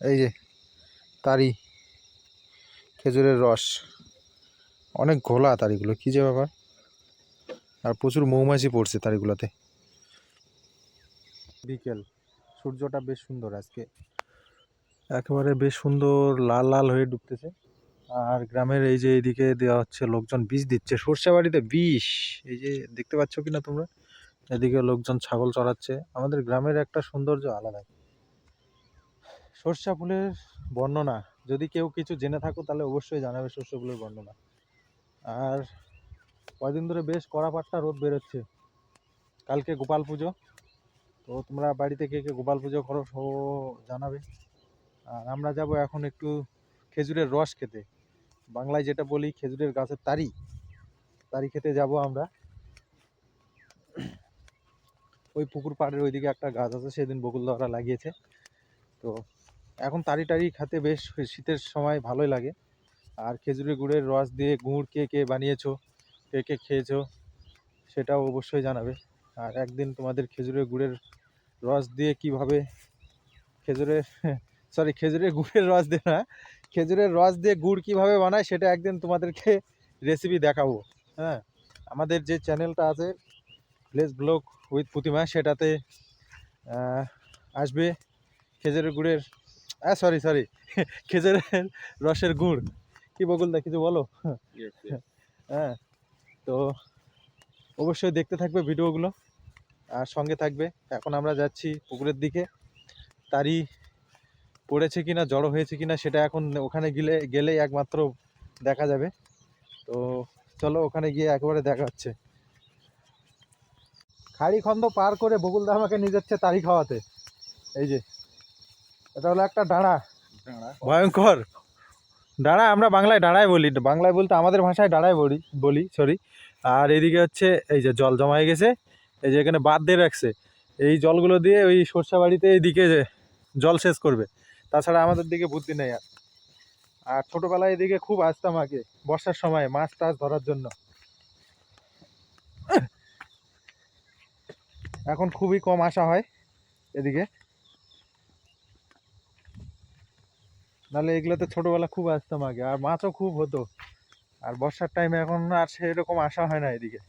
এই যে তারি, খেজুরের রস, অনেক ঘোলা তারিগুলো, কী যে ব্যাপার। আর প্রচুর মৌমাছি পড়ছে তারিগুলোতে। বিকেল, সূর্যটা বেশ সুন্দর আজকে, একেবারে বেশ সুন্দর লাল লাল হয়ে ডুবতেছে। আর গ্রামের এই যে এইদিকে দেওয়া হচ্ছে, লোকজন বিষ দিচ্ছে সর্ষে বাড়িতে বিষ। এই যে দেখতে পাচ্ছ কিনা তোমরা, এদিকে লোকজন ছাগল চড়াচ্ছে। আমাদের গ্রামের একটা সৌন্দর্য আলাদা। সর্ষা ফুলের বর্ণনা যদি কেউ কিছু জেনে থাকো তাহলে অবশ্যই জানাবে, সর্ষা ফুলের বর্ণনা। আর কয়দিন ধরে বেশ কড়াপাট্টা রোদ বেরোচ্ছে। কালকে গোপাল পুজো, তো তোমরা বাড়িতে কে কে গোপাল পুজো করো সো জানাবে। আর আমরা যাব এখন একটু খেজুরের রস খেতে, বাংলায় যেটা বলি খেজুরের গাছের তারি, তারি খেতে যাব আমরা। ওই পুকুর পাড়ের ওইদিকে একটা গাছ আছে, সেদিন বকুলদারা লাগিয়েছে। তো এখন তারি টারি খেতে বেশ শীতের সময় ভালোই লাগে। আর খেজুরের গুড়ের রস দিয়ে গুড় কে কে বানিয়েছো, কে কে খেয়েছো সেটাও অবশ্যই জানাবে। আর একদিন তোমাদের খেজুরের গুড়ের রস দিয়ে কিভাবে খেজুরের খেজুরের গুড়ের রস দিয়ে না, খেজুরের রস দিয়ে গুড় কিভাবে বানায় সেটা একদিন তোমাদেরকে রেসিপি দেখাবো। হ্যাঁ, আমাদের যে চ্যানেলটা আছে ভিলেজ ব্লগ উইথ প্রতিমা, সেটাতে আসবে খেজুরের গুড়ের সরি খেজুরের রসের গুড়। কি বকুলদা কিছু বলো? হ্যাঁ, তো অবশ্যই দেখতে থাকবে ভিডিওগুলো আর সঙ্গে থাকবে। এখন আমরা যাচ্ছি পুকুরের দিকে, তারি পড়েছে কিনা জড়ো হয়েছে কিনা সেটা এখন ওখানে গেলেই একমাত্র দেখা যাবে। তো চলো ওখানে গিয়ে একেবারে দেখা হচ্ছে। খাড়ি খন্দ পার করে বকুলদা আমাকে নিয়ে যাচ্ছে তারি খাওয়াতে। এই যে এটা হলো একটা ডাঁড়া, ভয়ঙ্কর ডাঁড়া, আমরা বাংলায় ডাঁড়াই বলি, বাংলায় বলতে আমাদের ভাষায় ডাঁড়াই বলি সরি। আর এদিকে হচ্ছে এই যে জল জমা হয়ে গেছে, এই যে এখানে বাঁধ দিয়ে রাখছে, এই জলগুলো দিয়ে ওই সরষা বাড়িতে এইদিকে জল সেচ করবে, তাছাড়া আমাদের দিকে বুদ্ধি নেই। আর ছোটোবেলায় এদিকে খুব আসতাম আগে বর্ষার সময় মাছ টাছ ধরার জন্য, এখন খুবই কম আসা হয় এদিকে, নাহলে এগুলোতে ছোটোবেলা খুব আসতাম আগে, আর মাছও খুব হতো। আর বর্ষার টাইমে এখন আর সেরকম আসা হয় না এদিকে।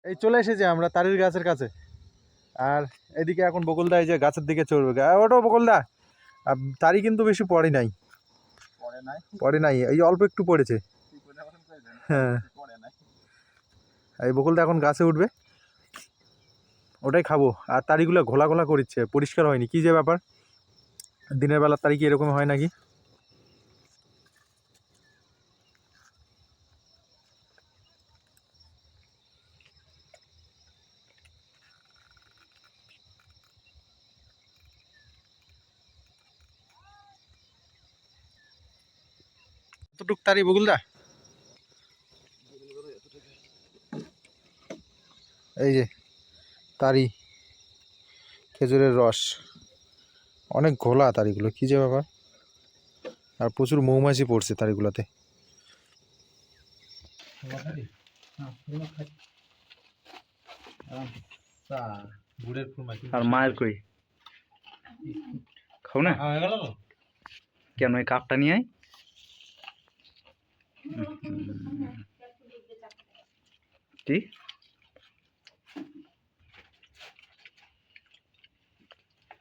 এই চলে এসেছি আমরা তারির গাছের কাছে। আর এদিকে এখন বকুলদা এই যে গাছের দিকে চড়বে, ওটো বকুলদা। আর তারি কিন্তু বেশি পড়ে নাই, এই অল্প একটু পড়েছে। হ্যাঁ, এই বকুলদা এখন গাছে উঠবে, ওটাই খাবো। আর তারিগুলো ঘোলা ঘোলা করছে, পরিষ্কার হয়নি, কি যে ব্যাপার। দিনের বেলার তারি কি এরকম হয় নাকি? কতটুক তারি বকুলদা? এই যে তারি, খেজুরের রস, অনেক ঘোলা তারিগুলো, কি যে ব্যাপার। আর প্রচুর মৌমাছি পড়ছে তারিগুলোতে। আর মায়ের কই খাও না কেন, ওই কাপটা নিয়ে আয়। কি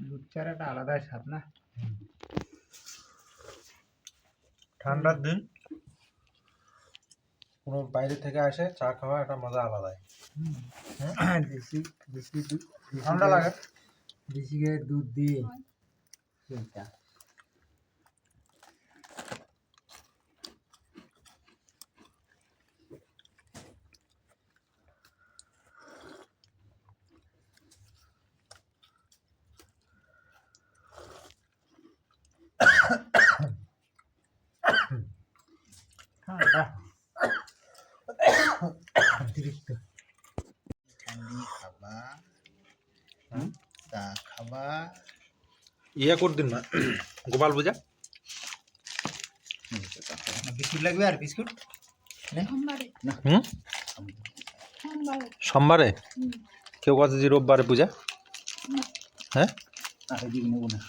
দুধ চারাটা আলাদাই স্বাদ না, ঠান্ডার দিন কোনো বাইরে থেকে আসে চা খাওয়া একটা মজা আলাদাই। দেশি দেশি ঠান্ডা লাগে, দেশি গাইয়ের দুধ দিয়ে সেইটা। ঠান্ডা অতিরিক্ত ঠান্ডি খাবা, চা খাবা। ইয়ে করে দিন না গোপাল পূজা। বিস্কুট লাগবে, আর বিস্কুট সোমবারে কেউ কথা যে রোববারে পূজা। হ্যাঁ, আর এদিকে নেবো না।